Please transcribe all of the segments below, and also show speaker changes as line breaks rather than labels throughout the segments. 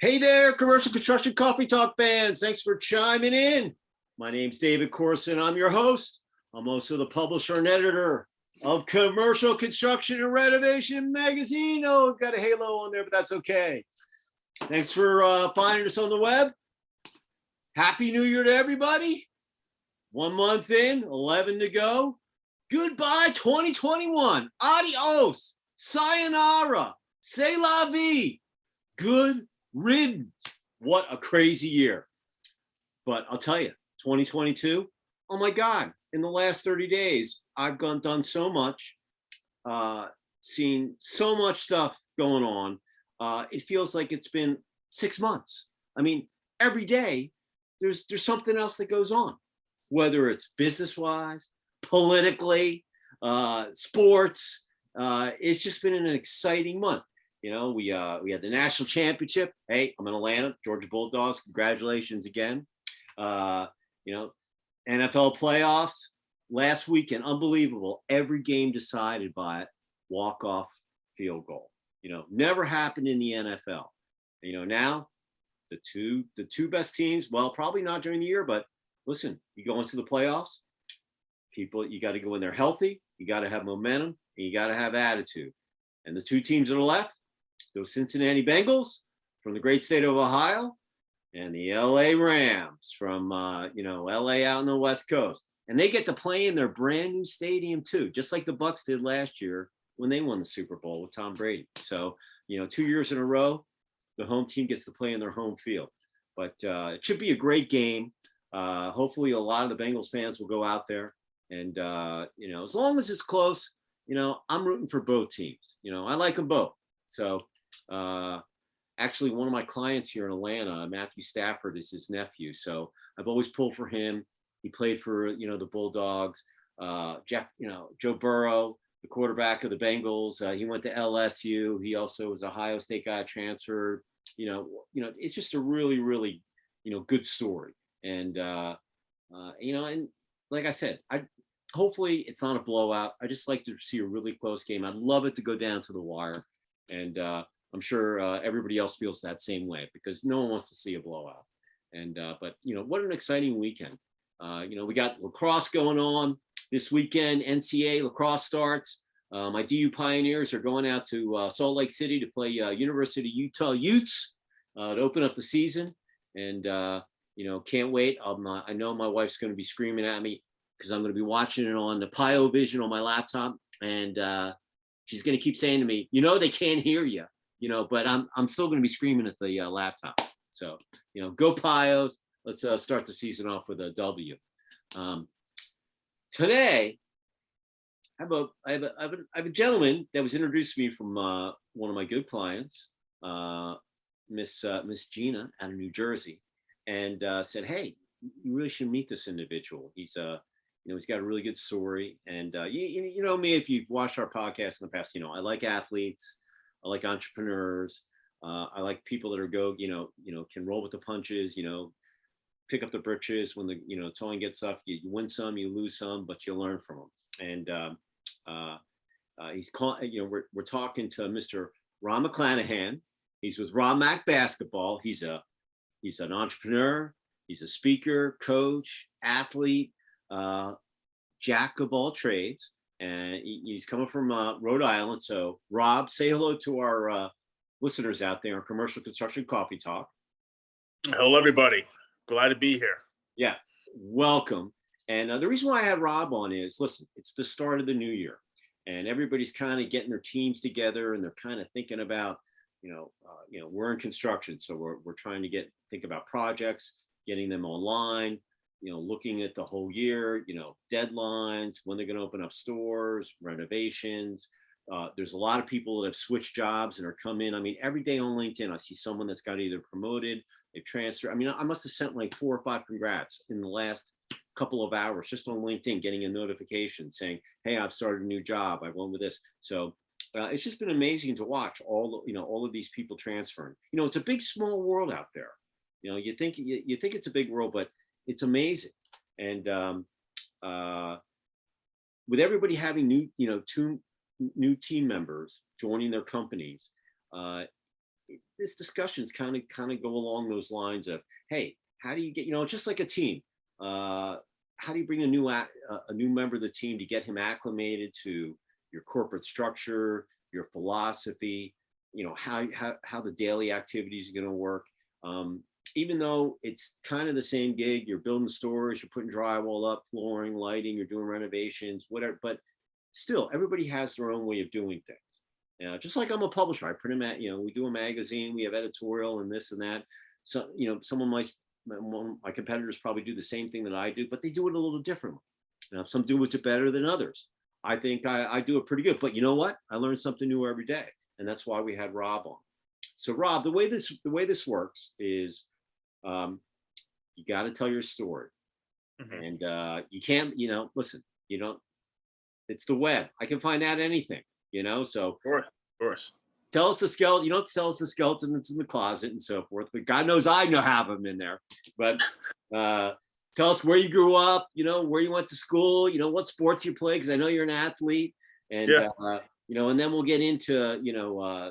Hey there, Commercial Construction Coffee Talk fans. Thanks for chiming in. My name's David Corson. I'm your host. I'm also the publisher and editor of Commercial Construction and Renovation magazine. Oh, I've got a halo on there, but that's okay. Thanks for finding us on the web. Happy New Year to everybody. 1 month in, 11 to go. Goodbye, 2021. Adios. Sayonara. C'est la vie. Good riddance. What a crazy year. But I'll tell you, 2022, oh my God, in the last 30 days, I've done so much, seen so much stuff going on. It feels like it's been 6 months. I mean, every day there's something else that goes on, whether it's business-wise, politically, sports. It's just been an exciting month. You know, we had the national championship. Hey, I'm in Atlanta, Georgia Bulldogs. Congratulations again. NFL playoffs last weekend, unbelievable. Every game decided by walk-off field goal. Never happened in the NFL. Now the two best teams. Well, probably not during the year, but listen, you go into the playoffs. You got to go in there healthy. You got to have momentum, and you got to have attitude. And the two teams that are left, those Cincinnati Bengals from the great state of Ohio, and the LA Rams from LA out on the West Coast. And they get to play in their brand new stadium too, just like the Bucs did last year when they won the Super Bowl with Tom Brady. So, 2 years in a row, the home team gets to play in their home field. But it should be a great game. Hopefully a lot of the Bengals fans will go out there. And, as long as it's close, I'm rooting for both teams. I like them both. So, actually, one of my clients here in Atlanta, Matthew Stafford, is his nephew. So I've always pulled for him. He played for, the Bulldogs. Joe Burrow, the quarterback of the Bengals. He went to LSU. He also was an Ohio State guy, transferred. It's just a really, really, good story. And, and like I said, hopefully it's not a blowout. I just like to see a really close game. I'd love it to go down to the wire. And I'm sure everybody else feels that same way because no one wants to see a blowout. And but what an exciting weekend. We got lacrosse going on this weekend. NCAA lacrosse starts. My DU Pioneers are going out to Salt Lake City to play University of Utah Utes to open up the season. And can't wait. I know my wife's going to be screaming at me because I'm going to be watching it on the Pio Vision on my laptop. And she's going to keep saying to me, they can't hear you, but I'm still going to be screaming at the laptop. So, go Pios. Let's start the season off with a W. Today, I have a gentleman that was introduced to me from one of my good clients, Miss Gina out of New Jersey, and said, hey, you really should meet this individual. He's he's got a really good story. And you know me, if you've watched our podcast in the past, I like athletes, I like entrepreneurs, I like people that are can roll with the punches, pick up the britches when the towing gets tough. You win some, you lose some, but you learn from them. And he's called. We're talking to Mr. Rob McClanaghan. He's with Rob Mac Basketball. He's an entrepreneur. He's a speaker, coach, athlete. Jack of all trades, and he's coming from Rhode Island. So Rob, say hello to our listeners out there on Commercial Construction Coffee Talk.
Hello, everybody. Glad to be here.
Yeah, welcome. And the reason why I had Rob on is, listen, it's the start of the new year, and everybody's kind of getting their teams together, and they're kind of thinking about, we're in construction, so we're trying to think about projects, getting them online. Looking at the whole year, deadlines, when they're going to open up stores, renovations. There's a lot of people that have switched jobs and are come in. I mean, every day on LinkedIn, I see someone that's got either promoted, they've transferred. I mean, I must have sent like 4 or 5 congrats in the last couple of hours just on LinkedIn, getting a notification saying, hey, I've started a new job. I went with this. So it's just been amazing to watch all of these people transferring. It's a big, small world out there. You think it's a big world, but it's amazing. And with everybody having two new team members joining their companies, this discussion's kind of go along those lines of, hey, how do you get, just like a team, how do you bring a new member of the team to get him acclimated to your corporate structure, your philosophy, how the daily activities are going to work. Even though it's kind of the same gig, you're building stores, you're putting drywall up, flooring, lighting, you're doing renovations, whatever, but still everybody has their own way of doing things. Just like I'm a publisher, I print we do a magazine, we have editorial and this and that. So, my competitors probably do the same thing that I do, but they do it a little differently. Some do it better than others. I think I do it pretty good, but you know what? I learn something new every day. And that's why we had Rob on. So Rob, the way this works is, you got to tell your story. And you can't, listen, it's the web. I can find out anything, so
Of course.
tell us the skeleton. You don't tell us the skeleton that's in the closet and so forth, but God knows I know have them in there. But tell us where you grew up, where you went to school, what sports you play, because I know you're an athlete. And and then we'll get into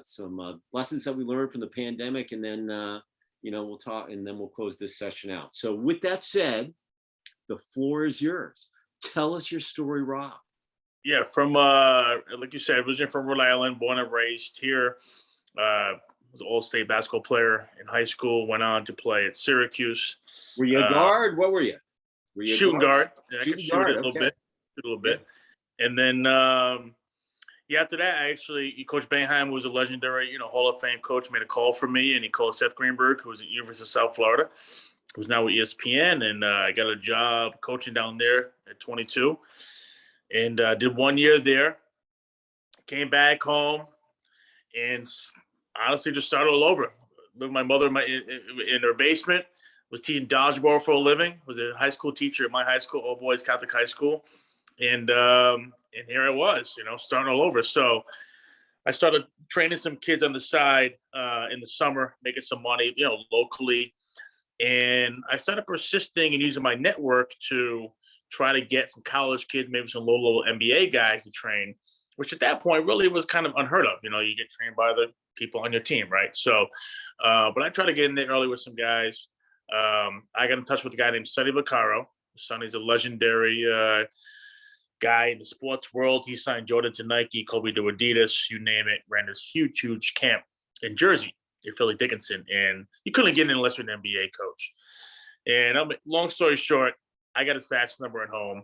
some lessons that we learned from the pandemic, and then we'll talk, and then we'll close this session out. So with that said, the floor is yours. Tell us your story, Rob.
Yeah, from like you said, originally from Rhode Island, born and raised here. Was an all-state basketball player in high school. Went on to play at Syracuse.
Were you a guard? What were you? Were you
shooting guard? Yeah, I could
Shooting
shoot
guard,
it a little bit. And then after that, Coach Boeheim was a legendary, Hall of Fame coach. Made a call for me, and he called Seth Greenberg, who was at University of South Florida, who's now with ESPN, and I got a job coaching down there at 22. And did 1 year there, came back home, and honestly just started all over. Lived with my mother in her basement, was teaching dodgeball for a living, was a high school teacher at my high school, All Boys Catholic High School. And here I was, starting all over. So I started training some kids on the side in the summer, making some money, locally. And I started persisting and using my network to try to get some college kids, maybe some low-level NBA guys to train, which at that point really was kind of unheard of. You get trained by the people on your team, right? So, but I tried to get in there early with some guys. I got in touch with a guy named Sonny Vaccaro. Sonny's a legendary guy in the sports world. He signed Jordan to Nike, Kobe to Adidas, you name it. Ran this huge camp in Jersey, in Philly Dickinson, and you couldn't get in unless you're an NBA coach. And long story short, I got his fax number at home.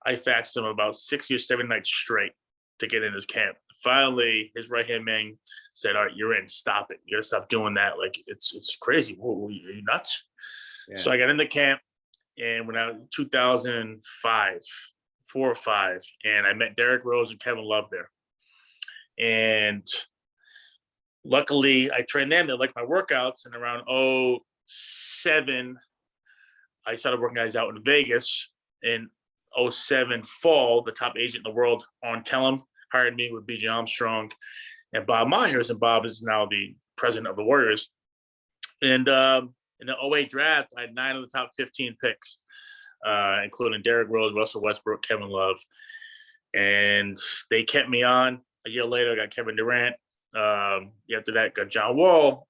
I faxed him about 6 or 7 nights straight to get in his camp. Finally, his right-hand man said, "All right, you're in. Stop it. You gotta stop doing that. Like it's crazy. Whoa, are you nuts?" Yeah. So I got into camp, and when I was 2005, 4 or 5, and I met Derrick Rose and Kevin Love there. And luckily, I trained them. They liked my workouts. And around 2007, I started working guys out in Vegas. In 2007 fall, the top agent in the world, on Tellem, hired me with BJ Armstrong and Bob Myers. And Bob is now the president of the Warriors. And in the 2008 draft, I had 9 of the top 15 picks, including Derrick Rose, Russell Westbrook, Kevin Love. And they kept me on. A year later, I got Kevin Durant. After that, got John Wall.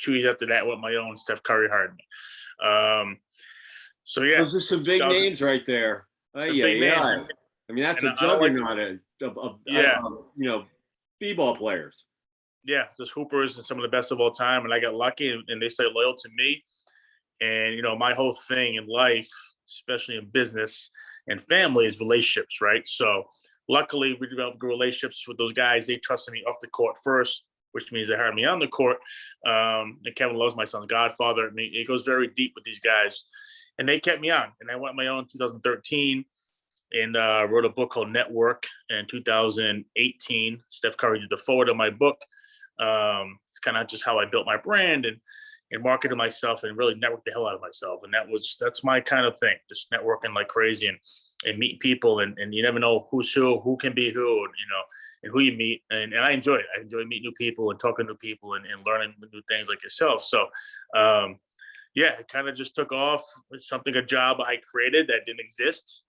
2 years after that, with my own, Steph Curry hired me. So yeah,
those are some big names right there.
Big names.
I mean, that's a juggernaut of b-ball players.
Yeah, just hoopers and some of the best of all time. And I got lucky, and they stayed loyal to me. And my whole thing in life, especially in business and family, is relationships, right? So luckily, we developed good relationships with those guys. They trusted me off the court first, which means they hired me on the court. And Kevin Love's my son's godfather. I mean, it goes very deep with these guys. And they kept me on. And I went my own in 2013 and wrote a book called Network. In 2018, Steph Curry did the forward of my book. It's kind of just how I built my brand and marketed myself and really networked the hell out of myself. And that's my kind of thing, just networking like crazy and meet people. And you never know who's who can be who, and who you meet. And I enjoy it. I enjoy meeting new people and talking to people and learning new things like yourself. So, it kind of just took off. It's a job I created that didn't exist.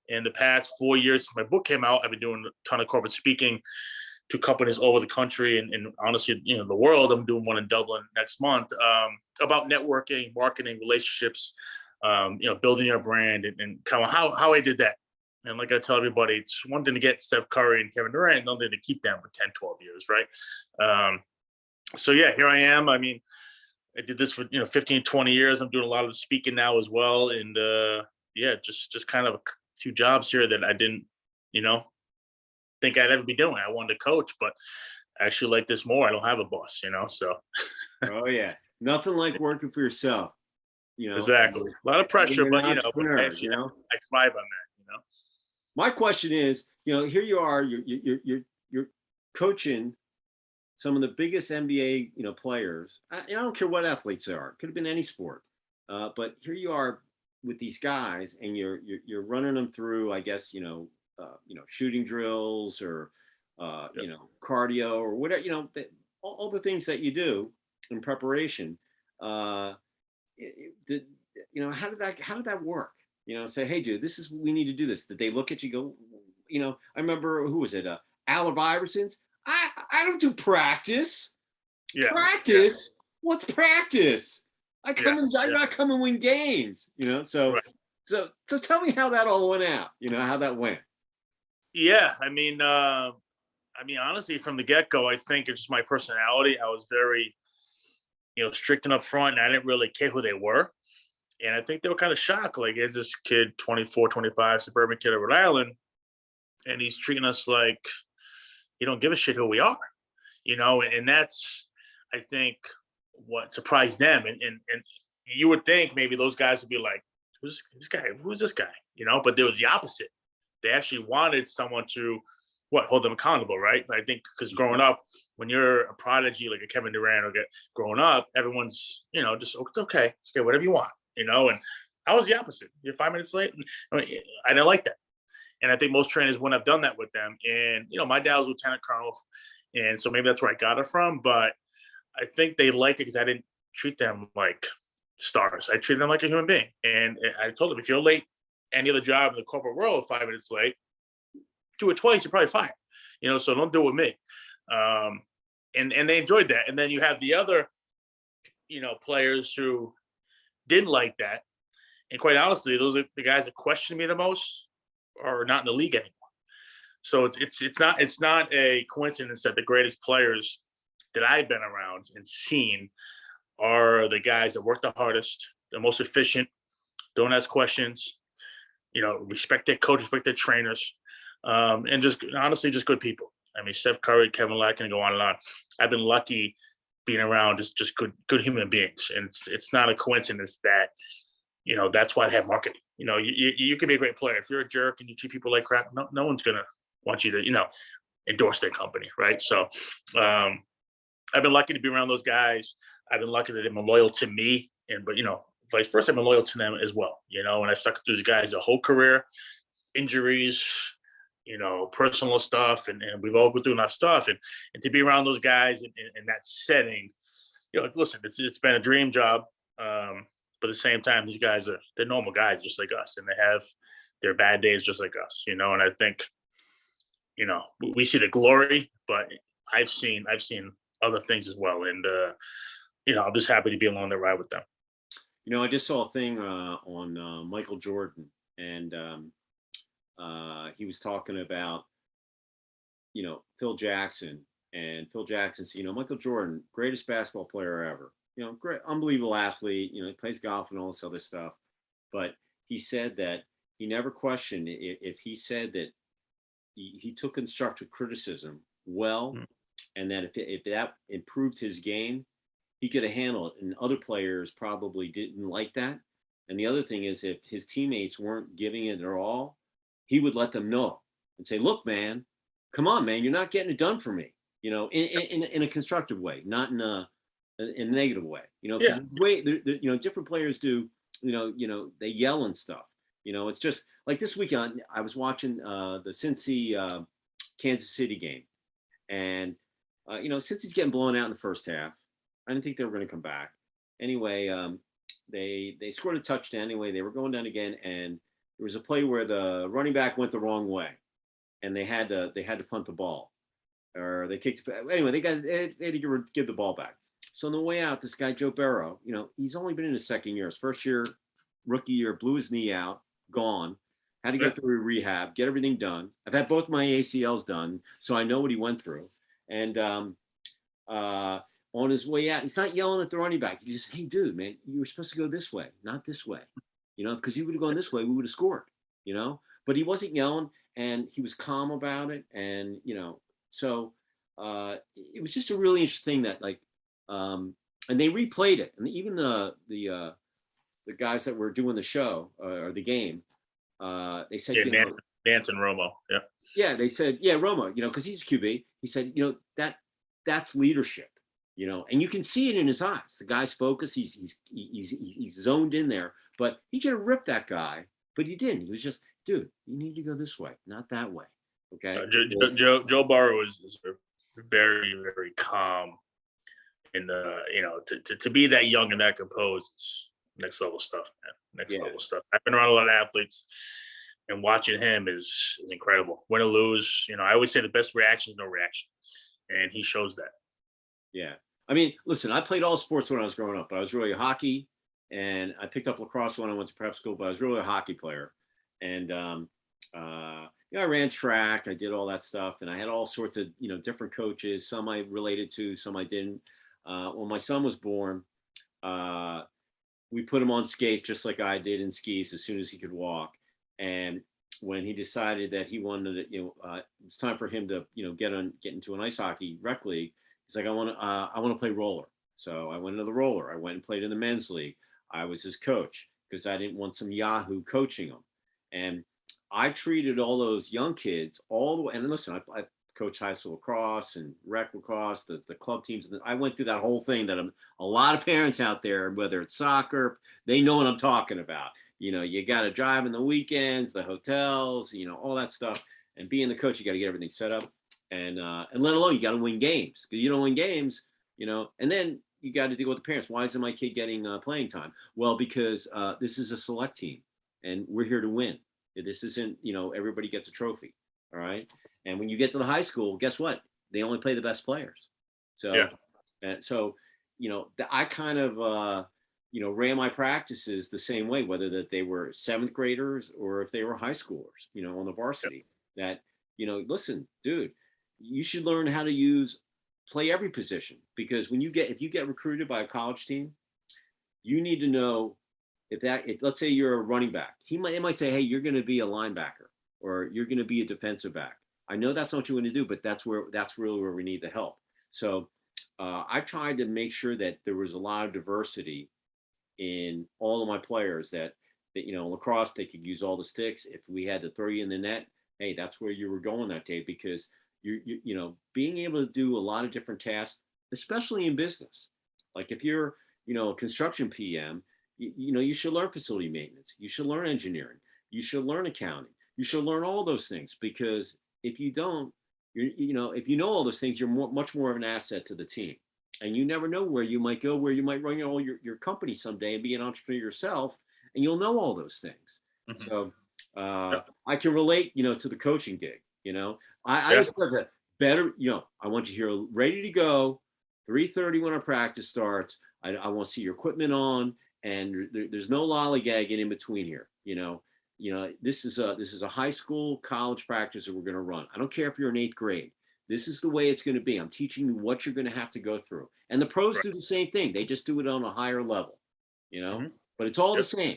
In the past 4 years since my book came out, I've been doing a ton of corporate speaking, to companies all over the country and honestly, the world. I'm doing one in Dublin next month, about networking, marketing, relationships, building your brand and kind of how I did that. And like I tell everybody, it's one thing to get Steph Curry and Kevin Durant, another thing to keep them for 10, 12 years, right? So yeah, here I am. I mean, I did this for 15, 20 years. I'm doing a lot of the speaking now as well. And yeah, just kind of a few jobs here that I didn't, think I'd ever be doing. I wanted to coach, but I actually like this more. I don't have a boss, so.
Oh yeah, nothing like working for yourself.
Exactly. A lot of pressure,
You're
but
an entrepreneur,
I thrive on that.
My question is, here you are, you're coaching some of the biggest NBA, players. I don't care what athletes they are. It could have been any sport, but here you are with these guys, and you're running them through, I guess, shooting drills or cardio or whatever, all the things that you do in preparation. How did that work? Say, hey, dude, this is, we need to do this. Did they look at you, go, I remember, who was it? Allen Iverson's. I don't do practice.
Yeah.
Practice? Yeah. What's practice? I not come and win games. So
right.
so tell me how that all went out. How that went.
Yeah, I mean, honestly, from the get-go, I think it's just my personality. I was very, strict and upfront, and I didn't really care who they were. And I think they were kind of shocked. Like, is this kid 24, 25, suburban kid of Rhode Island, and he's treating us like he don't give a shit who we are, and that's, I think, what surprised them. And you would think maybe those guys would be like, who's this guy? Who's this guy? But there was the opposite. They actually wanted someone to hold them accountable, right? I think because growing up, when you're a prodigy like a Kevin Durant or growing up, everyone's just, oh, it's okay, whatever you want, and I was the opposite. You're 5 minutes late. I didn't like that, and I think most trainers wouldn't have done that with them. And my dad was lieutenant colonel, and so maybe that's where I got it from. But I think they liked it because I didn't treat them like stars. I treated them like a human being, and I told them, if you're late any other job in the corporate world 5 minutes late, do it twice, you're probably fine. So don't do it with me. And they enjoyed that. And then you have the other, players who didn't like that. And quite honestly, those are the guys that question me the most are not in the league anymore. So it's not a coincidence that the greatest players that I've been around and seen are the guys that work the hardest, the most efficient, don't ask questions, respect their coach, respect their trainers, and just honestly, just good people. I mean, Steph Curry, Kevin Love, can go on and on. I've been lucky being around just good human beings, and it's not a coincidence that that's why they have marketing. You can be a great player if you're a jerk and you treat people like crap. No one's gonna want you to endorse their company, right? So I've been lucky to be around those guys. I've been lucky that they've been loyal to me, but vice versa, I've been loyal to them as well. And I've stuck to these guys the whole career, injuries, personal stuff, and we've all been doing our stuff, and to be around those guys in that setting, listen, it's been a dream job, but at the same time, these guys they're normal guys just like us, and they have their bad days just like us, and I think we see the glory, but I've seen other things as well, and I'm just happy to be along the ride with them.
I just saw a thing on Michael Jordan, and he was talking about, Phil Jackson, and Phil Jackson said, Michael Jordan, greatest basketball player ever, great, unbelievable athlete, he plays golf and all this other stuff. But he said that he never questioned if he said that he took constructive criticism well, and that if that improved his game, he could have handled it. And other players probably didn't like that. And the other thing is, if his teammates weren't giving it their all, he would let them know and say, look, man, come on, man, you're not getting it done for me, in a constructive way, not in a negative way, different players do, they yell and stuff, it's just like this weekend, I was watching the Cincy Kansas City game, and, Cincy's getting blown out in the first half. I didn't think they were going to come back. Anyway, they scored a touchdown. Anyway, they were going down again, and there was a play where the running back went the wrong way, and they had to punt the ball. or they kicked. Anyway, they had to give the ball back. So on the way out, this guy Joe Burrow, he's only been in his second year. His first year, rookie year, blew his knee out, gone. Had to go through rehab, get everything done. I've had both my ACLs done, so I know what he went through. And on his way out, he's not yelling at the running back. He just, hey, dude, man, you were supposed to go this way, not this way. Because you would have gone this way, we would have scored. But he wasn't yelling, and he was calm about it. And so it was just a really interesting thing that and they replayed it, and even the guys that were doing the show or the game, they said,
Nance and Romo,
they said, Romo, because he's a QB. He said, that's leadership, and you can see it in his eyes. The guy's focused. He's zoned in there, but he could have ripped that guy, but he didn't. He was just, dude, you need to go this way, not that way. Okay.
Joe Burrow was very, very calm. And to be that young and that composed, is next level stuff, man. Next level stuff. I've been around a lot of athletes, and watching him is incredible. Win or lose, I always say the best reaction is no reaction, and he shows that. Yeah,
I mean, listen, I played all sports when I was growing up, but I was really a hockey, and I picked up lacrosse when I went to prep school, but I was really a hockey player, and I ran track, I did all that stuff, and I had all sorts of different coaches. Some I related to, some I didn't. When my son was born, we put him on skates just like I did in skis as soon as he could walk. And when he decided that he wanted to, it was time for him to, get into an ice hockey rec league. He's like, I want to play roller. So I went into the roller. I went and played in the men's league. I was his coach because I didn't want some Yahoo coaching him. And I treated all those young kids all the way. And listen, I coach high school lacrosse and rec lacrosse, the club teams. I went through that whole thing that a lot of parents out there, whether it's soccer, they know what I'm talking about. You got to drive in the weekends, the hotels, all that stuff. And being the coach, you got to get everything set up. And let alone you got to win games. Because you don't win games, and then you got to deal with the parents. Why isn't my kid getting playing time? Well, because this is a select team and we're here to win. This isn't, everybody gets a trophy. All right. And when you get to the high school, guess what? They only play the best players. So, I kind of, ran my practices the same way, whether that they were seventh graders or if they were high schoolers, on the varsity. That, listen, dude, you should learn how to play every position, because if you get recruited by a college team, you need to know if let's say you're a running back, it might say, hey, you're going to be a linebacker or you're going to be a defensive back. I know that's not what you want to do, but that's really where we need the help. So I tried to make sure that there was a lot of diversity in all of my players, that lacrosse, they could use all the sticks. If we had to throw you in the net, hey, that's where you were going that day, because you being able to do a lot of different tasks, especially in business. Like if you're, a construction PM, you should learn facility maintenance. You should learn engineering. You should learn accounting. You should learn all those things, because if you don't, if you know all those things, you're much more of an asset to the team. And you never know where you might go, where you might run your company someday and be an entrepreneur yourself, and you'll know all those things. Mm-hmm. So I can relate, to the coaching gig. I always thought that better, I want you here ready to go, 3:30 when our practice starts. I want to see your equipment on, and there's no lollygagging in between here. This is a high school, college practice that we're going to run. I don't care if you're in 8th grade. This is the way it's going to be. I'm teaching you what you're going to have to go through. And the pros do the same thing. They just do it on a higher level, mm-hmm. But it's all the same,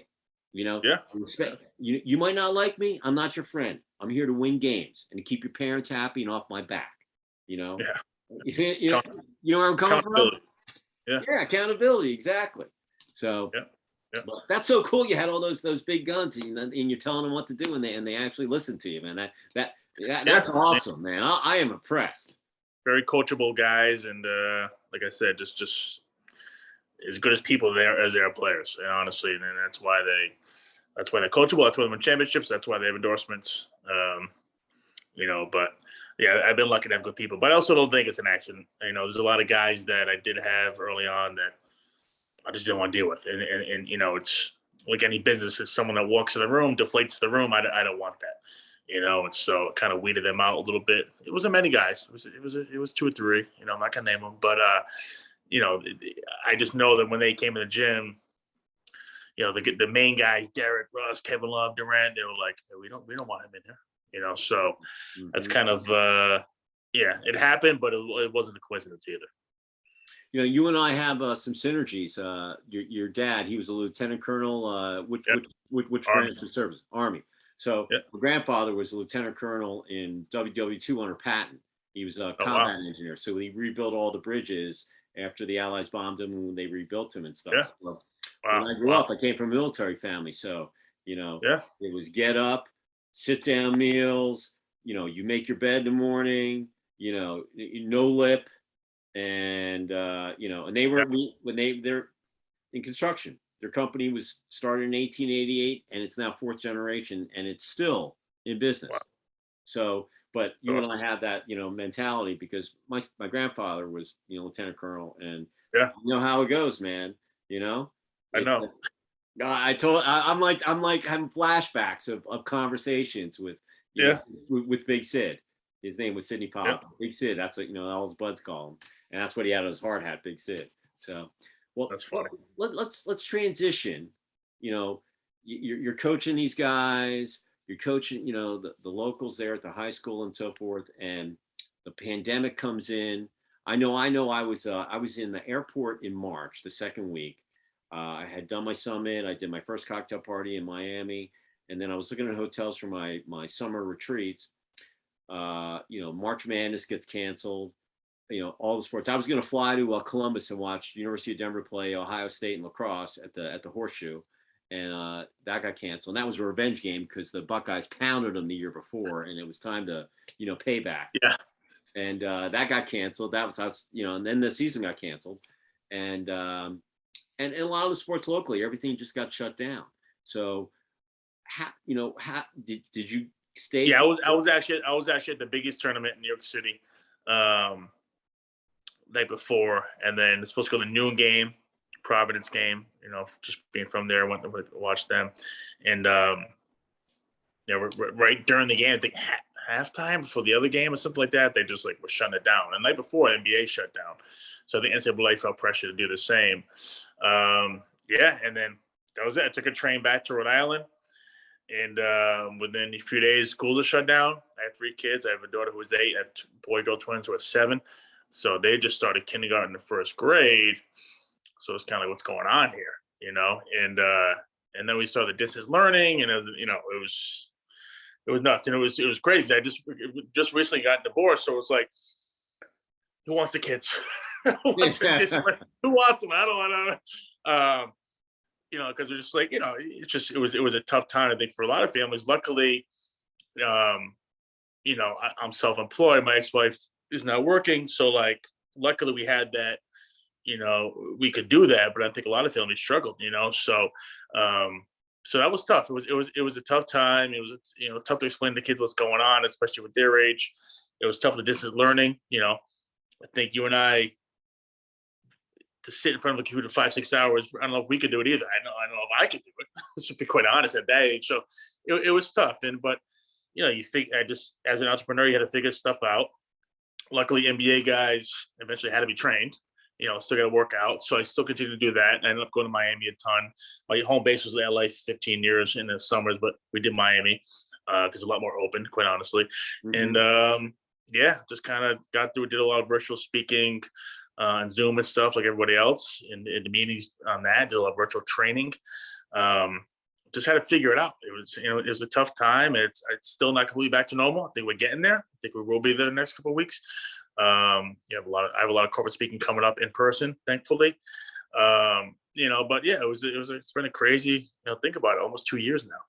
You might not like me. I'm not your friend. I'm here to win games and to keep your parents happy and off my back, You know where I'm coming from? Yeah, accountability. Exactly. So, but that's so cool. You had all those big guns, and you're telling them what to do, and they actually listen to you, man. That's awesome, man. I am impressed.
Very coachable guys, and like I said, just as good as people as they are players, honestly, and that's why they're coachable. That's why they win championships. That's why they have endorsements. But yeah, I've been lucky to have good people, but I also don't think it's an accident. There's a lot of guys that I did have early on that I just didn't want to deal with, and it's like any business. It's someone that walks in the room, deflates the room. I don't want that. and so it kind of weeded them out a little bit. It wasn't many guys. It was 2 or 3. I'm not gonna name them, but I just know that when they came to the gym, the main guys, Derrick Rose, Kevin Love, Durant, they were like, hey, we don't want him in here. So that's kind of it happened, but it wasn't a coincidence either.
You and I have some synergies. Your dad, he was a lieutenant colonel. Which branch of service? Army. So my grandfather was a lieutenant colonel in WW2 under Patton. He was a combat engineer. So he rebuilt all the bridges after the Allies bombed them, and they rebuilt them and stuff.
Yeah.
So when I grew up, I came from a military family. So, it was get up, sit down meals, you make your bed in the morning, no lip. And, and they were, they're in construction. Their company was started in 1888 and it's now 4th generation and it's still in business. Wow. So, but you and I have that, mentality because my grandfather was, lieutenant colonel, and you know how it goes, man.
I know.
I'm like having flashbacks of conversations with, with Big Sid. His name was Sidney Pop. Yeah. Big Sid. That's what, all his buds call him. And that's what he had on his hard hat, Big Sid. So, well,
that's funny.
Let's transition. You're coaching these guys. You're coaching, the locals there at the high school and so forth. And the pandemic comes in. I know. I was in the airport in March, the second week. I had done my summit. I did my first cocktail party in Miami, and then I was looking at hotels for my summer retreats. March Madness gets canceled. All the sports. I was going to fly to Columbus and watch University of Denver play Ohio State in lacrosse at the Horseshoe, and that got canceled. And that was a revenge game because the Buckeyes pounded them the year before, and it was time to pay back.
Yeah.
And that got canceled. That was and then the season got canceled, and a lot of the sports locally, everything just got shut down. So, how did you stay?
Yeah, I was actually at the biggest tournament in New York City. Night before, and then it's supposed to go to the noon game, Providence game. Just being from there, I went to watch them, and right during the game, I think halftime before the other game or something like that, they just were shutting it down. And the night before, the NBA shut down, so the NCAA felt pressure to do the same. And then that was it. I took a train back to Rhode Island, and within a few days, schools are shut down. I have 3 kids. I have a daughter who was 8. I have boy-girl twins who are 7. So they just started kindergarten in 1st grade. So it's kind of like, what's going on here, And then we started distance learning, and it was nuts. And it was crazy. I just recently got divorced, so it's like, who wants the kids? Who wants them? I don't want to. Because we're just it was a tough time, I think, for a lot of families. Luckily, I'm self-employed. My ex-wife is not working, so luckily we had that, we could do that, but I think a lot of families struggled, so that was tough. It was a tough time. It was tough to explain to kids what's going on, especially with their age. It was tough to distance learning. I think you and I, to sit in front of a computer 5-6 hours, I don't know if we could do it either. I don't know if I could do it, to be quite honest, at that age. So it was tough. But you think, as an entrepreneur, you had to figure stuff out. Luckily, NBA guys eventually had to be trained. Still got to work out. So I still continue to do that. I ended up going to Miami a ton. My home base was LA 15 years in the summers, but we did Miami because it's a lot more open, quite honestly. Mm-hmm. And just kind of got through, did a lot of virtual speaking on Zoom and stuff like everybody else, and the meetings on that, did a lot of virtual training. Just had to figure it out. It was a tough time. It's still not completely back to normal. I think we're getting there. I think we will be there the next couple of weeks. I have a lot of corporate speaking coming up in person, thankfully. But yeah, it's been a crazy, think about it, almost 2 years now,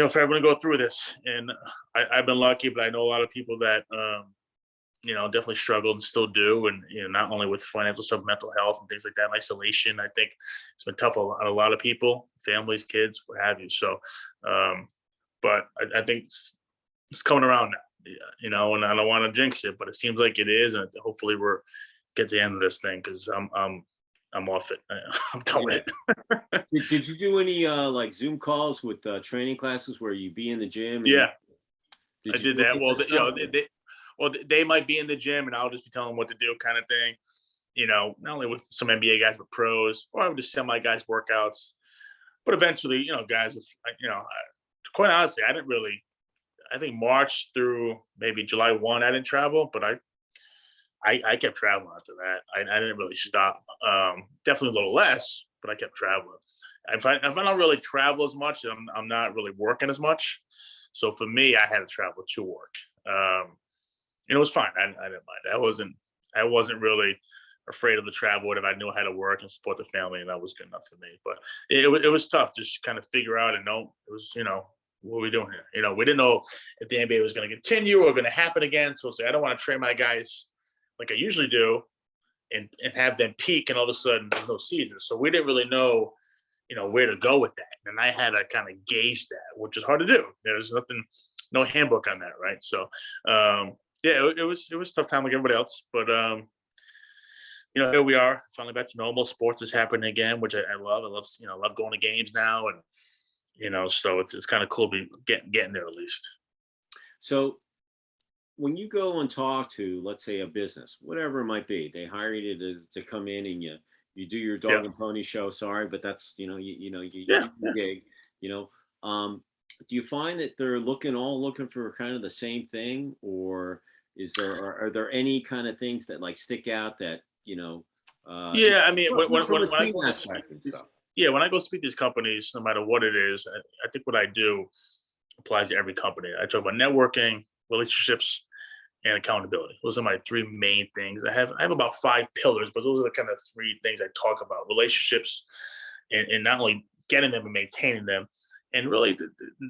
for everyone to go through this. And I've been lucky, but I know a lot of people that, definitely struggled and still do. And, not only with financial stuff, mental health and things like that, and isolation. I think it's been tough on a lot of people, families, kids, what have you. So, but I think it's coming around now, and I don't want to jinx it, but it seems like it is. And hopefully we're get to the end of this thing, because I'm I'm off it. I'm done with it.
Did you do any like Zoom calls with training classes where you be in the gym? And
Yeah, I
did you
did
do
that.
any of
Well,
that
you know,
stuff?
they might be in the gym, and I'll just be telling them what to do, kind of thing. You know, not only with some NBA guys, but pros, or I would just send my guys workouts. But eventually, you know, guys, quite honestly, I didn't really. I think March through maybe July 1, I didn't travel, but I kept traveling after that. I didn't really stop. Definitely a little less, but I kept traveling. If I don't really travel as much, I'm not really working as much. So for me, I had to travel to work. And it was fine. I didn't mind. I wasn't really afraid of the travel. If I knew how to work and support the family, and that was good enough for me. But it was tough just kind of figure out and know it was, you know, what are we doing here? You know, we didn't know if the NBA was going to continue or going to happen again. So I don't want to train my guys like I usually do and have them peak and all of a sudden there's no season. So we didn't really know, you know, where to go with that. And I had to kind of gauge that, which is hard to do. There's no handbook on that, right? So yeah, it was a tough time like everybody else. But you know, here we are, finally back to normal. Sports is happening again, which I love. I love, you know, love going to games now, and you know, so it's kind of cool to be getting there at least.
So when you go and talk to, let's say, a business, whatever it might be, they hire you to come in and you do your
Yeah,
dog and pony show. Sorry, but that's, you
yeah,
do your gig. You know, do you find that they're all looking for kind of the same thing, or are there any kind of things that like stick out that
yeah. I mean,
from a
when I
team
go to speak
aspect and
these,
stuff?
yeah, when I go speak to these companies, no matter what it is, I think what I do applies to every company. I talk about networking, relationships, and accountability. Those are my three main things. I have about 5 pillars, but those are the kind of three things I talk about: relationships, and not only getting them and maintaining them, and really,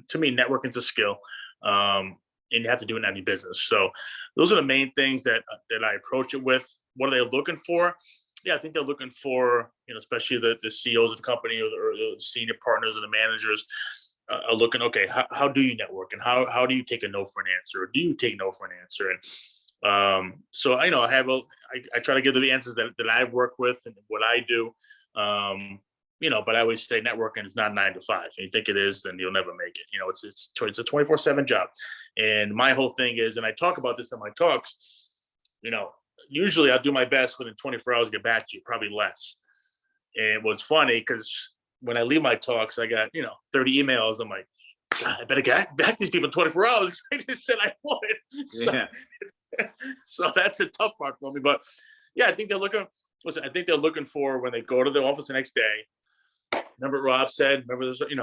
to me, networking is a skill, and you have to do it in any business. So those are the main things that I approach it with. What are they looking for? Yeah, I think they're looking for, you know, especially the CEOs of the company or the senior partners or the managers are looking, okay, how do you network, and how do you take a no for an answer, or do you take no for an answer? And so I know I try to give them the answers that I've worked with and what I do. You know, but I always say networking is not 9 to 5. If you think it is, then you'll never make it. You know, it's a 24/7 job. And my whole thing is, and I talk about this in my talks, you know, usually I'll do my best within 24 hours to get back to you, probably less. And what's funny, because when I leave my talks, I got, you know, 30 emails. I'm like, God, I better get back to these people in 24 hours. I just said I would. So,
Yeah.
so that's a tough part for me. But yeah, I think they're looking. Listen, I think they're looking for when they go to the office the next day. Remember what Rob said. Remember this, you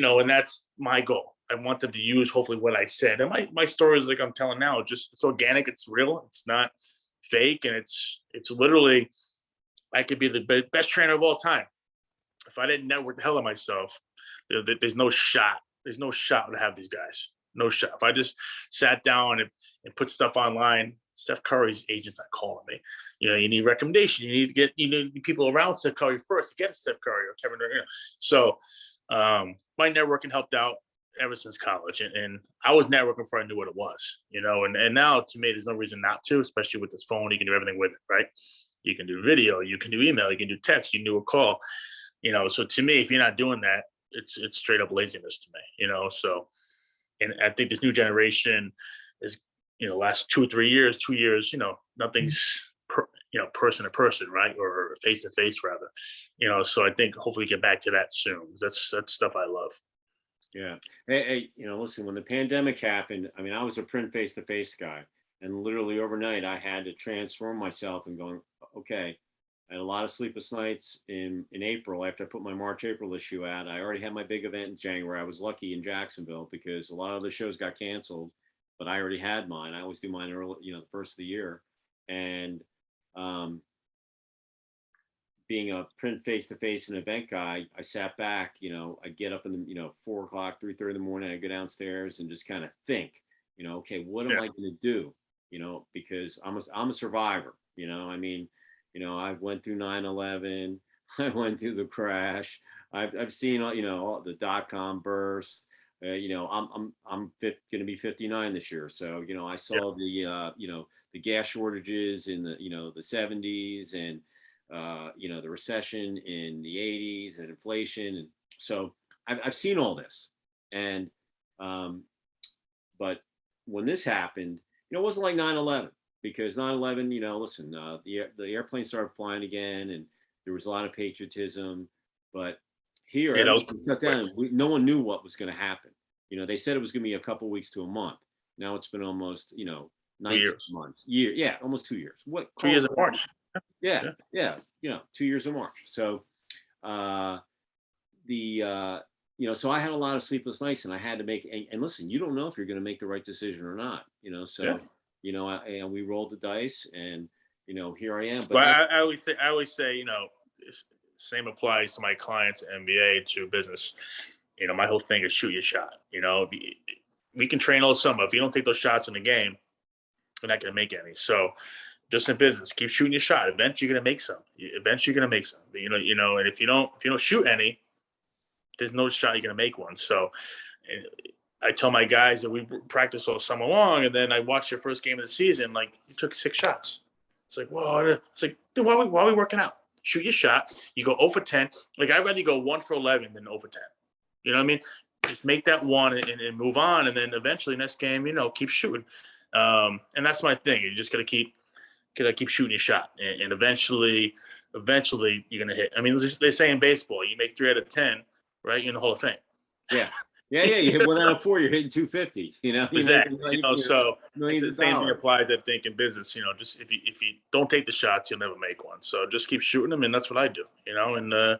know, and that's my goal. I want them to use hopefully what I said. And my story is like I'm telling now. Just it's organic. It's real. It's not fake, and it's literally I could be the best trainer of all time. If I didn't network the hell out of myself, there's no shot. There's no shot to have these guys. No shot. If I just sat down and put stuff online, Steph Curry's agents are calling me. You know, you need recommendation. You need people around Steph Curry first to get to Steph Curry or Kevin Durant. So my networking helped out ever since college, and I was networking before I knew what it was. You know, and now to me, there's no reason not to, especially with this phone. You can do everything with it, right? You can do video, you can do email, you can do text, you can do a call. You know, so to me, if you're not doing that, it's straight up laziness to me. You know, so and I think this new generation is, you know, last 2 or 3 years, 2 years, you know, nothing's person to person, right, or face to face rather. You know, so I think hopefully we get back to that soon. That's stuff I love.
Yeah. Hey, listen, when the pandemic happened, I mean, I was a print face-to-face guy, and literally overnight I had to transform myself and going, okay, I had a lot of sleepless nights in April after I put my March-April issue out. I already had my big event in January. I was lucky in Jacksonville because a lot of the shows got canceled, but I already had mine. I always do mine early, the first of the year. And um, being a print face-to-face and event guy, I sat back, I get up in the, 4 o'clock, 3:30 in the morning, I go downstairs and just kind of think, okay, what am
Yeah,
I going to do? Because I'm a survivor, I mean, I went through 9/11, I went through the crash. I've seen, all the dot-com burst. I'm going to be 59 this year. So, I
yeah,
saw the gas shortages in the, the 70s, and the recession in the 80s and inflation. And so I've seen all this. And, but when this happened, it wasn't like 9/11, because 9/11, listen, the airplane started flying again, and there was a lot of patriotism. But here,
Yeah, that was
everything shut down. No one knew what was going to happen. They said it was going to be a couple of weeks to a month. Now it's been almost, 19
years.
months, almost 2 years. What?
2 years of March.
Yeah, 2 years of March. So, so I had a lot of sleepless nights, and I had to make. And listen, you don't know if you're going to make the right decision or not. So, and we rolled the dice, and here I am.
But I always say, same applies to my clients, MBA, to business. My whole thing is shoot your shot. We can train all summer. If you don't take those shots in the game, you're not going to make any. So just in business, keep shooting your shot. Eventually you're going to make some. And if you don't shoot any, there's no shot you're going to make one. So I tell my guys that we practice all summer long, and then I watch your first game of the season, like, you took 6 shots. It's like, well, it's like, dude, why are we working out? Shoot your shot. You go 0 for 10. Like, I'd rather go 1 for 11 than 0 for 10. You know what I mean? Just make that one and move on, and then eventually next game, keep shooting. And that's my thing. You just gotta keep shooting your shot, and eventually you're gonna hit. I mean, they say in baseball, you make 3 out of 10, right? You're in the Hall of Fame.
Yeah. You hit 1 out of 4, you're hitting 250.
Exactly. So
millions
the
of
same thing
dollars.
applies, I think, in business. Just if you don't take the shots, you'll never make one. So just keep shooting them, and that's what I do. And I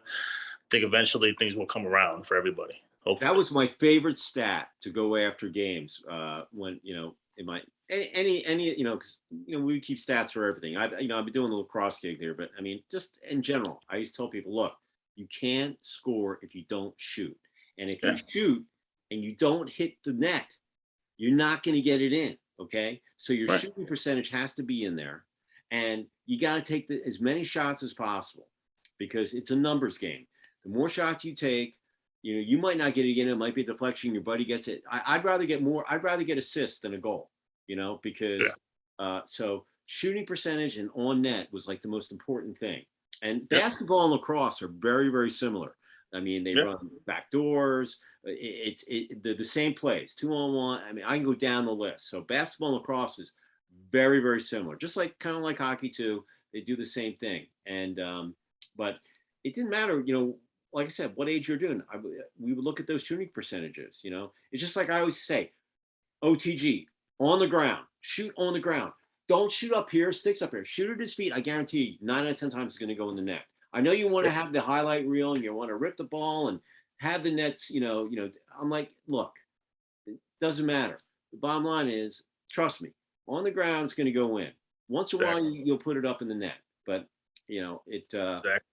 think eventually things will come around for everybody. Hopefully.
That was my favorite stat to go after games. When in my any because we keep stats for everything. I've been doing a lacrosse gig there, but I mean, just in general, I used to tell people, look, you can't score if you don't shoot, and if you shoot and you don't hit the net, you're not going to get it in. Okay, so your shooting percentage has to be in there, and you got to take as many shots as possible, because it's a numbers game. The more shots you take, you might not get it in. It might be a deflection. Your buddy gets it. I'd rather get more. I'd rather get assists than a goal, because so shooting percentage and on net was like the most important thing. And basketball and lacrosse are very, very similar. I mean, they run back doors. It's the same plays, 2-on-1. I mean, I can go down the list. So basketball and lacrosse is very, very similar. Just kind of like hockey too. They do the same thing. And but it didn't matter, like I said, what age you're doing. We would look at those shooting percentages. It's just like I always say, OTG, on the ground, shoot on the ground. Don't shoot up here, sticks up here. Shoot at his feet. I guarantee you, 9 out of 10 times it's going to go in the net. I know you want to have the highlight reel and you want to rip the ball and have the nets. I'm like, look, it doesn't matter. The bottom line is, trust me, on the ground it's going to go in. Once in a while you'll put it up in the net, but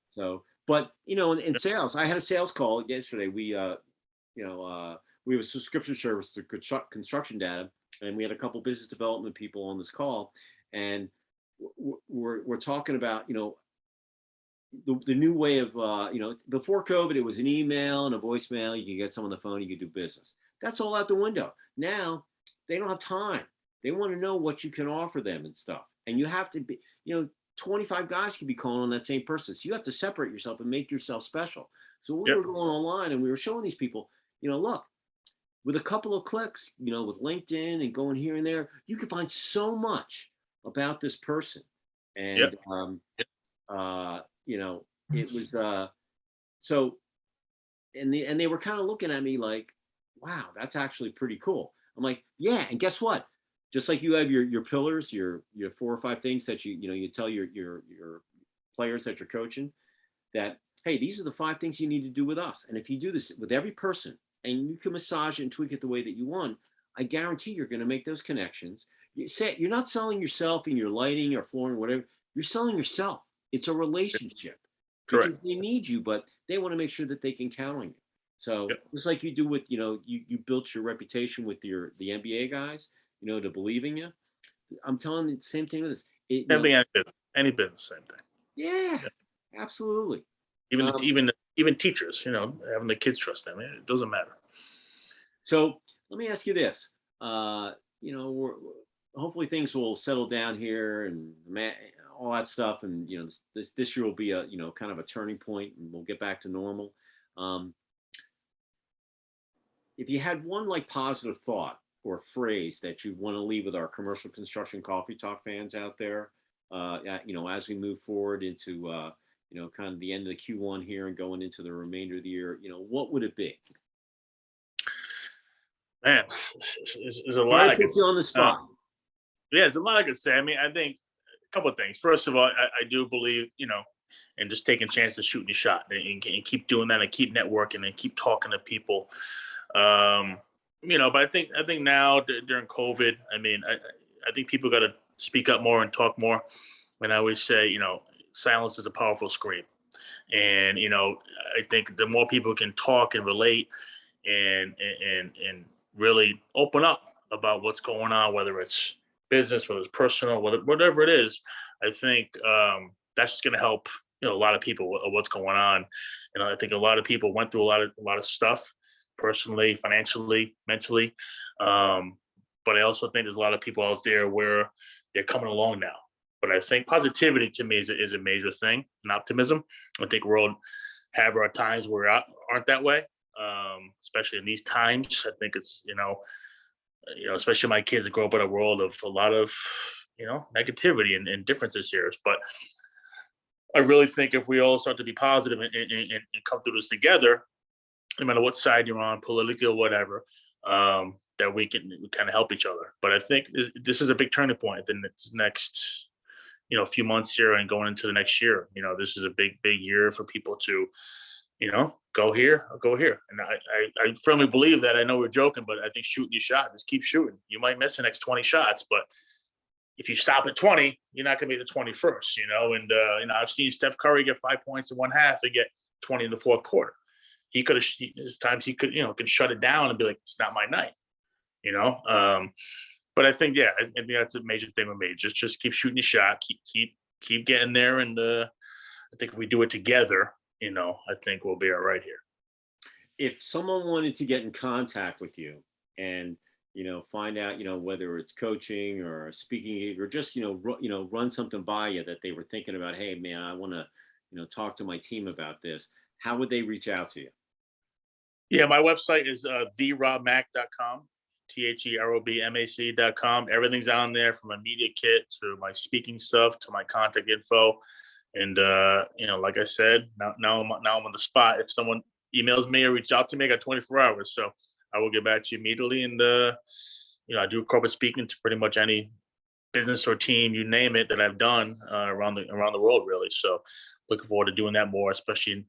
so. But in sales, I had a sales call yesterday. We have a subscription service to construction data, and we had a couple business development people on this call, and we're talking about the new way of before COVID, it was an email and a voicemail. You could get someone on the phone, you could do business. That's all out the window. Now they don't have time. They want to know what you can offer them and stuff, and you have to be 25 guys could be calling on that same person. So you have to separate yourself and make yourself special. So we were going online and we were showing these people, look, with a couple of clicks, with LinkedIn and going here and there, you can find so much about this person. And, it was, so, and they were kind of looking at me like, wow, that's actually pretty cool. I'm like, yeah. And guess what? Just like you have your pillars, your 4 or 5 things that you tell your players that you're coaching, that, hey, these are the 5 things you need to do with us. And if you do this with every person and you can massage it and tweak it the way that you want, I guarantee you're going to make those connections. You're not selling yourself in your lighting or flooring, whatever. You're selling yourself. It's a relationship.
Correct.
Because they need you, but they want to make sure that they can count on you. So just like you do with, you built your reputation with the NBA guys, to believe in you. I'm telling you the same thing with this.
Any business, same thing.
Yeah, absolutely.
Even teachers, having the kids trust them. It doesn't matter.
So let me ask you this. Hopefully things will settle down here, and all that stuff. And, this year will be a, kind of a turning point, and we'll get back to normal. If you had one like positive thought or phrase that you want to leave with our commercial construction coffee talk fans out there, as we move forward into, kind of the end of the Q1 here and going into the remainder of the year, what would it be?
Man, there's a lot I could
put you on the spot.
Yeah, there's a lot I could say. I mean, I think a couple of things. First of all, I do believe, and just taking chances, shooting your shot, and keep doing that, and keep networking, and keep talking to people. But I think now during COVID, I mean, I think people got to speak up more and talk more. And I always say, silence is a powerful scream. And, I think the more people can talk and relate and really open up about what's going on, whether it's business, whether it's personal, whatever it is, I think that's just going to help, a lot of people with what's going on. And I think a lot of people went through a lot of stuff personally, financially, mentally. But I also think there's a lot of people out there where they're coming along now. But I think positivity to me is a major thing, and optimism. I think we'll have our times where aren't that way, especially in these times. I think it's, especially my kids that grow up in a world of a lot of, negativity and differences here. But I really think if we all start to be positive and come through this together, no matter what side you're on, politically or whatever, that we kind of help each other. But I think this is a big turning point in the next, few months here and going into the next year. This is a big year for people to, go here or go here. And I firmly believe that. I know we're joking, but I think shooting your shot, just keep shooting. You might miss the next 20 shots, but if you stop at 20, you're not going to be the 21st, And, I've seen Steph Curry get 5 points in one half and get 20 in the fourth quarter. He could have, there's times he could, could shut it down and be like, it's not my night, But I think, I think that's a major thing with me. Just keep shooting your shot, keep getting there. And I think if we do it together, I think we'll be all right here.
If someone wanted to get in contact with you and, find out, whether it's coaching or a speaking gig or just, run something by you that they were thinking about, hey, man, I want to, talk to my team about this, how would they reach out to you?
Yeah, my website is therobmac.com, THEROBMAC.com. Everything's on there, from my media kit to my speaking stuff to my contact info. And, like I said, now I'm on the spot. If someone emails me or reach out to me, I got 24 hours. So I will get back to you immediately. And, I do corporate speaking to pretty much any business or team, you name it, that I've done around the world, really. So looking forward to doing that more, especially,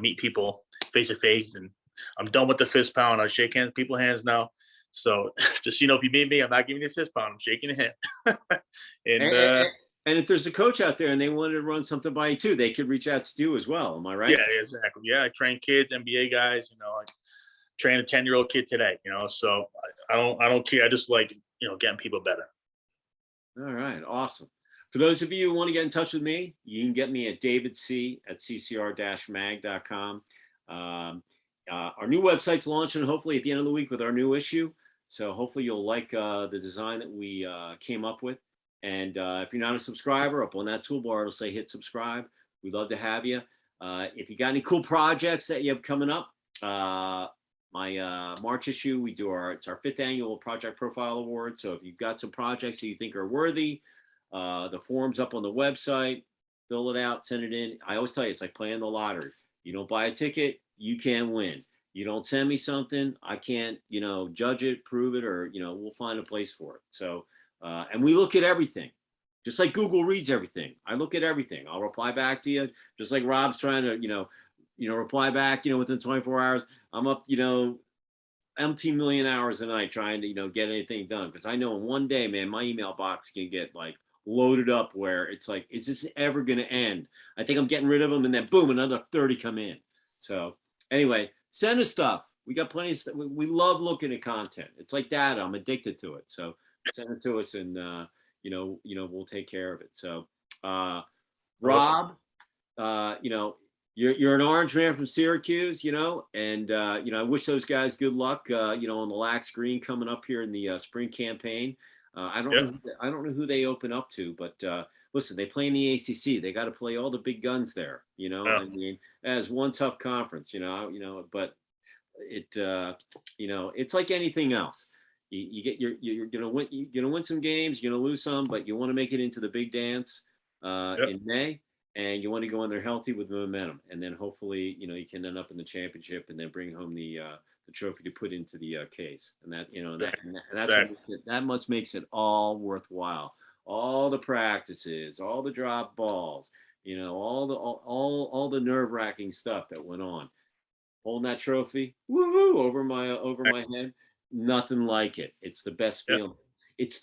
meet people face to face. And I'm done with the fist pound. I shake hands, people's hands now. So just, if you meet me, I'm not giving you a fist pound. I'm shaking your hand.
And if there's a coach out there and they wanted to run something by you too, they could reach out to you as well. Am I right?
Yeah, exactly. Yeah, I train kids, NBA guys. I train a 10-year-old kid today. So I don't care. I just like getting people better.
All right, awesome. For those of you who want to get in touch with me, you can get me at davidc@ccr-mag.com. Our new website's launching hopefully at the end of the week with our new issue. So hopefully you'll like the design that we came up with. And if you're not a subscriber, up on that toolbar, it'll say hit subscribe. We'd love to have you. If you got any cool projects that you have coming up, my March issue, it's our 5th annual Project Profile Award. So if you've got some projects that you think are worthy, the form's up on the website, fill it out, send it in. I always tell you, it's like playing the lottery. You don't buy a ticket, you can't win. You don't send me something, I can't, judge it, prove it, or, we'll find a place for it. So, and we look at everything, just like Google reads everything. I look at everything. I'll reply back to you, just like Rob's trying to, reply back, within 24 hours. I'm up, empty million hours a night trying to, get anything done. Because I know in one day, man, my email box can get like loaded up where it's like, is this ever going to end? I think I'm getting rid of them, and then boom, another 30 come in. So anyway, send us stuff. We got plenty of stuff. We love looking at content. It's like data. I'm addicted to it. So send it to us, and we'll take care of it. So Rob, you're an Orange man from Syracuse, and I wish those guys good luck, on the lax green coming up here in the spring campaign. I don't know who they open up to, but listen, they play in the ACC. They got to play all the big guns there.
Yeah.
I mean, as one tough conference. But it's like anything else. You're gonna win some games. You're gonna lose some, but you want to make it into the big dance in May, and you want to go in there healthy with momentum, and then hopefully you can end up in the championship, and then bring home the trophy to put into the case, and that must makes it all worthwhile. All the practices, all the drop balls, all the nerve-wracking stuff that went on. Holding that trophy, woohoo, over my head. Nothing like it. It's the best feeling. It's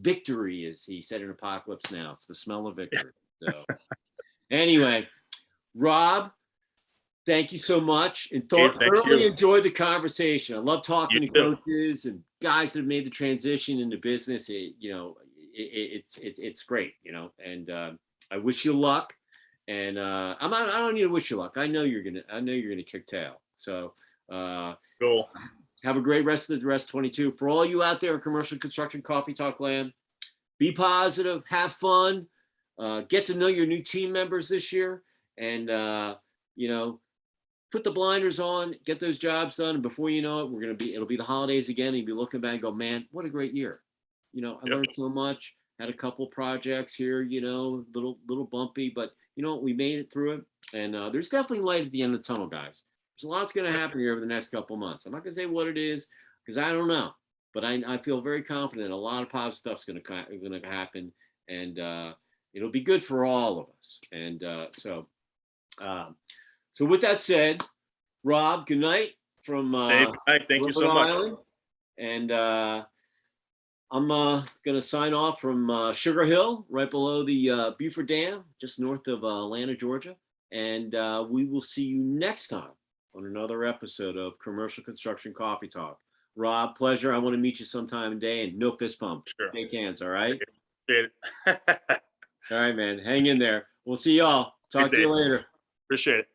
victory, as he said in Apocalypse Now. It's the smell of victory. So anyway, Rob, thank you so much. And thoroughly enjoyed the conversation. I love talking to coaches and guys that have made the transition into business. It's great, and I wish you luck. And I don't need to wish you luck. I know you're gonna kick tail. So
cool.
Have a great rest of the rest 22. For all you out there in commercial construction coffee talk land, be positive, have fun, get to know your new team members this year, and put the blinders on, get those jobs done, and before you know it, it'll be the holidays again, and you'll be looking back and go, man, what a great year. I learned so much, had a couple projects here, little bumpy, but we made it through it, and there's definitely light at the end of the tunnel, guys. There's a lot's going to happen here over the next couple of months. I'm not going to say what it is because I don't know, but I feel very confident a lot of positive stuff's going to happen, and it'll be good for all of us. And so with that said, Rob, good night from
thank you so much.
Island. And I'm going to sign off from Sugar Hill, right below the Buford Dam, just north of Atlanta, Georgia. And we will see you next time on another episode of Commercial Construction Coffee Talk. Rob, pleasure. I want to meet you sometime today, and no fist bump.
Sure.
Shake hands, all right?
Appreciate it.
All right, man. Hang in there. We'll see y'all. Talk to you later.
Appreciate it.